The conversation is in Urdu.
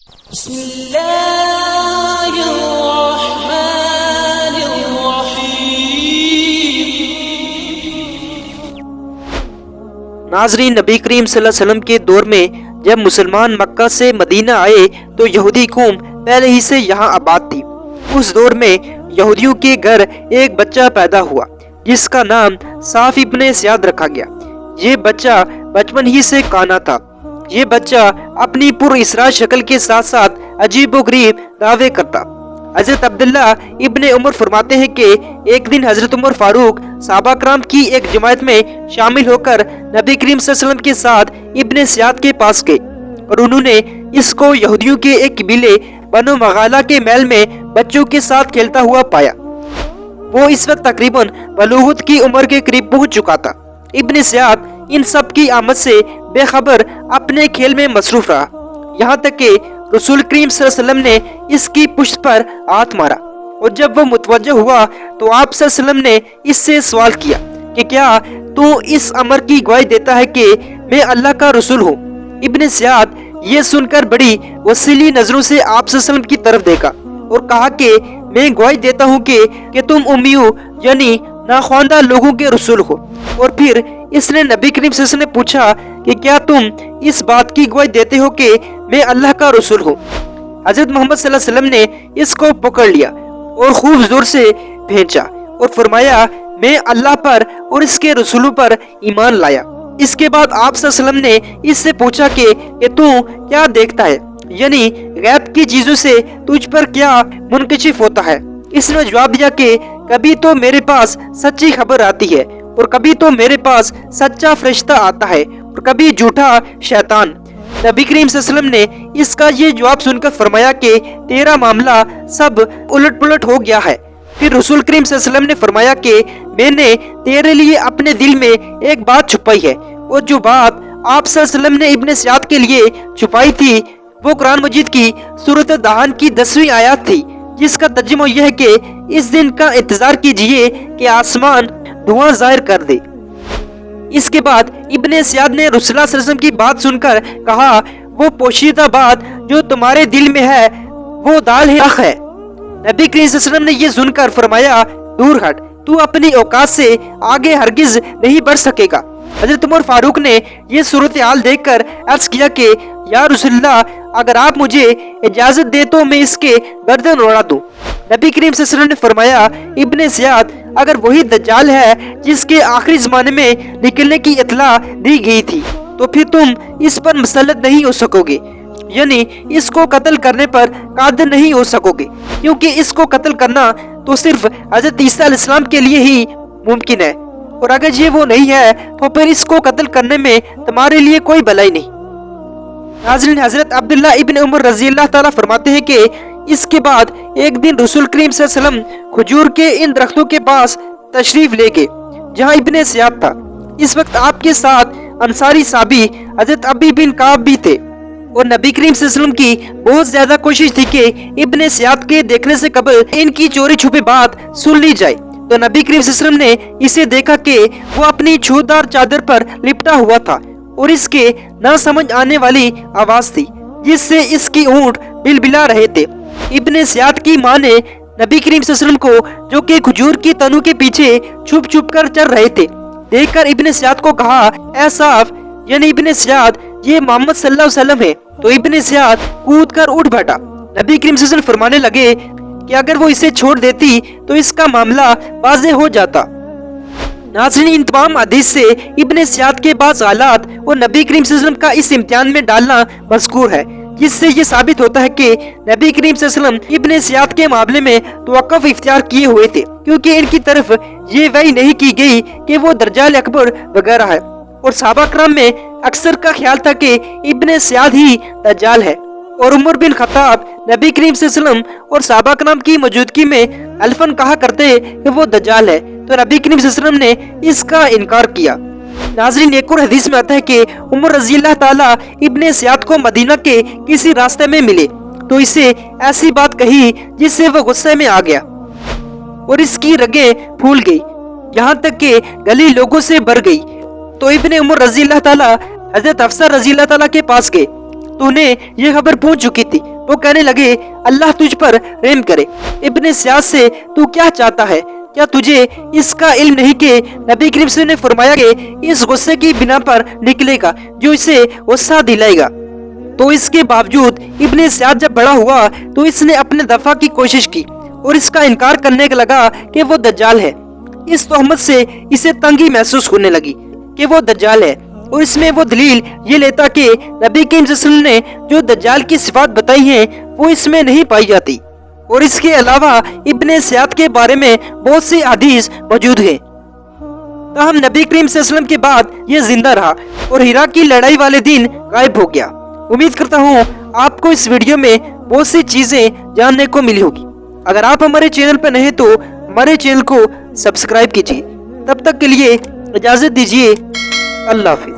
بسم اللہ الرحمن الرحیم۔ ناظرین، نبی کریم صلی اللہ علیہ وسلم کے دور میں جب مسلمان مکہ سے مدینہ آئے تو یہودی قوم پہلے ہی سے یہاں آباد تھی۔ اس دور میں یہودیوں کے گھر ایک بچہ پیدا ہوا جس کا نام صاف ابن زیاد رکھا گیا۔ یہ بچہ بچپن ہی سے کانا تھا۔ یہ بچہ اپنی پر اسرار شکل کے ساتھ ساتھ عجیب و غریب دعوے کرتا۔ حضرت عبداللہ ابن عمر فرماتے ہیں کہ ایک دن حضرت عمر فاروق صحابہ کرام کی ایک جماعت میں شامل ہو کر نبی کریم صلی اللہ علیہ وسلم کے ساتھ ابن زیاد کے پاس گئے اور انہوں نے اس کو یہودیوں کے ایک قبیلے بنو مغالہ کے محل میں بچوں کے ساتھ کھیلتا ہوا پایا۔ وہ اس وقت تقریباً بلوغت کی عمر کے قریب پہنچ چکا تھا۔ ابن زیاد ان سب کی آمد سے بے خبر اپنے کھیل میں مصروف رہا، یہاں تک کہ رسول کریم صلی اللہ علیہ وسلم نے اس کی پشت پر ہاتھ مارا، اور جب وہ متوجہ ہوا تو آپ صلی اللہ علیہ وسلم نے اس سے سوال کیا کہ کیا تو اس امر کی گواہی دیتا ہے کہ میں اللہ کا رسول ہوں؟ ابن زیاد یہ سن کر بڑی وسیلی نظروں سے آپ صلی اللہ علیہ وسلم کی طرف دیکھا اور کہا کہ میں گواہی دیتا ہوں کہ تم امیوں یعنی ناخواندہ لوگوں کے رسول ہو۔ اور پھر اس نے نبی کریم صلی اللہ علیہ وسلم نے پوچھا کہ کیا تم اس بات کی گواہی دیتے ہو کہ میں اللہ کا رسول ہوں؟ حضرت محمد صلی اللہ علیہ وسلم نے اس کو پکڑ لیا اور خوب زور سے بھینچا اور فرمایا میں اللہ پر اور اس کے رسولوں پر ایمان لایا۔ اس کے بعد آپ صلی اللہ علیہ وسلم نے اس سے پوچھا کہ تو کیا دیکھتا ہے، یعنی غیب کی چیزوں سے تجھ پر کیا منکشف ہوتا ہے؟ اس نے جواب دیا کہ کبھی تو میرے پاس سچی خبر آتی ہے اور کبھی تو میرے پاس سچا فرشتہ آتا ہے اور کبھی جھوٹا شیطان۔ نبی کریم صلی اللہ علیہ وسلم نے اس کا یہ جواب سن کر فرمایا کہ تیرا معاملہ سب الٹ پلٹ ہو گیا ہے۔ پھر رسول کریم صلی اللہ علیہ وسلم نے فرمایا کہ میں نے تیرے لیے اپنے دل میں ایک بات چھپائی ہے، اور جو بات آپ صلی اللہ علیہ وسلم نے ابن زیاد کے لیے چھپائی تھی وہ قرآن مجید کی سورۃ دہان کی 10ویں آیات تھی، جس کا ترجمہ یہ ہے کہ اس دن کا انتظار کیجئے کہ آسمان دھواں ظاہر کر دے۔ اس کے بعد ابن زیاد نے رسول اللہ صلی اللہ علیہ وسلم کی بات سن کر کہا وہ پوشیدہ بات جو تمہارے دل میں ہے وہ دال حق ہے۔ نبی کریم صلی اللہ علیہ وسلم نے یہ سن کر فرمایا دور ہٹ، تو اپنی اوقات سے آگے ہرگز نہیں بڑھ سکے گا۔ حضرت عمر فاروق نے یہ صورتحال دیکھ کر عرض کیا کہ یا رسول اللہ، اگر آپ مجھے اجازت دے تو میں اس کے گردن اڑا دوں۔ نبی کریم صلی اللہ علیہ وسلم نے فرمایا ابن زیاد، اگر وہی دجال ہے جس کے آخری زمانے میں نکلنے کی اطلاع دی گئی تھی تو پھر تم اس پر مسلط نہیں ہو سکو گے، یعنی اس کو قتل کرنے پر قادر نہیں ہو سکو گے، کیونکہ اس کو قتل کرنا تو صرف حضرت عیسیٰ علیہ السلام کے لیے ہی ممکن ہے، اور اگر یہ وہ نہیں ہے تو پھر اس کو قتل کرنے میں تمہارے لیے کوئی بھلائی نہیں۔ ناظرین، حضرت عبداللہ ابن عمر رضی اللہ تعالیٰ فرماتے ہیں کہ اس کے بعد ایک دن رسول کریم صلی اللہ علیہ وسلم کھجور کے ان درختوں کے پاس تشریف لے گئے جہاں ابن زیاد تھا۔ اس وقت آپ کے ساتھ انصاری صحابی حضرت ابی بن کعب بھی تھے، اور نبی کریم صلی اللہ علیہ وسلم کی بہت زیادہ کوشش تھی کہ ابن زیاد کے دیکھنے سے قبل ان کی چوری چھپی بات سن لی جائے۔ تو نبی کریم صلی اللہ علیہ وسلم نے اسے دیکھا کہ وہ اپنی چھودار چادر پر لپٹا ہوا تھا اور اس کے نہ سمجھ آنے والی آواز تھی جس سے اس کی اونٹ بلبلا رہے تھے۔ ابن زیاد کی ماں نے نبی کریم صلی اللہ علیہ وسلم کو جو کہ کھجور کی تنوں کے پیچھے چھپ چھپ کر چل رہے تھے دیکھ کر ابن زیاد کو کہا اے صاف، یعنی ابن زیاد، یہ محمد صلی اللہ علیہ وسلم ہے۔ تو ابن زیاد کود کر اٹھ بیٹھا۔ نبی کریم صلی اللہ علیہ وسلم فرمانے لگے کہ اگر وہ اسے چھوڑ دیتی تو اس کا معاملہ واضح ہو جاتا۔ ناظرین، ان تمام حدیث سے ابن زیاد کے بعض حالات اور نبی کریم صلی اللہ علیہ وسلم کا اس امتحان میں ڈالنا مذکور ہے، جس سے یہ ثابت ہوتا ہے کہ نبی کریم صلی اللہ علیہ وسلم ابن زیاد کے معاملے میں توقف اختیار کیے ہوئے تھے، کیونکہ ان کی طرف یہ وحی نہیں کی گئی کہ وہ دجال اکبر وغیرہ ہے، اور صحابہ کرام میں اکثر کا خیال تھا کہ ابن زیاد ہی دجال ہے، اور عمر بن خطاب نبی کریم صلی اللہ علیہ وسلم اور صحابہ کرام کی موجودگی میں الفن کہا کرتے کہ وہ دجال ہے، تو نبی کریم صلی اللہ علیہ وسلم نے اس کا انکار کیا۔ ناظرین، ایک اور حدیث میں آتا ہے کہ عمر رضی اللہ تعالیٰ ابن زیاد کو مدینہ کے کسی راستے میں ملے تو اسے ایسی بات کہی جس سے وہ غصے میں آ گیا اور اس کی رگیں پھول گئی، یہاں تک کہ گلی لوگوں سے بھر گئی۔ تو ابن عمر رضی اللہ تعالیٰ حضرت حفصہ رضی اللہ تعالیٰ کے پاس گئے تو انہیں یہ خبر پہنچ چکی تھی، وہ کہنے لگے اللہ تجھ پر رحم کرے، ابن زیاد سے تو کیا چاہتا ہے؟ کیا تجھے اس کا علم نہیں کہ نبی کریم صلی اللہ علیہ وسلم نے فرمایا کہ اس غصے کی بنا پر نکلے گا جو اسے غصہ دلائے گا؟ تو اس کے باوجود ابن زیاد جب بڑا ہوا تو اس نے اپنے دفاع کی کوشش کی اور اس کا انکار کرنے لگا کہ وہ دجال ہے۔ اس تہمت سے اسے تنگی محسوس ہونے لگی کہ وہ دجال ہے، اور اس میں وہ دلیل یہ لیتا کہ نبی کریم صلی اللہ علیہ وسلم نے جو دجال کی صفات بتائی ہیں وہ اس میں نہیں پائی جاتی، اور اس کے علاوہ ابن زیاد کے بارے میں بہت سی حدیث موجود ہیں۔ تاہم نبی کریم صلی اللہ علیہ وسلم کے بعد یہ زندہ رہا اور ہیرا کی لڑائی والے دن غائب ہو گیا۔ امید کرتا ہوں آپ کو اس ویڈیو میں بہت سی چیزیں جاننے کو ملی ہوگی۔ اگر آپ ہمارے چینل پر نہیں تو ہمارے چینل کو سبسکرائب کیجیے۔ تب تک کے لیے اجازت دیجیے، اللہ حافظ۔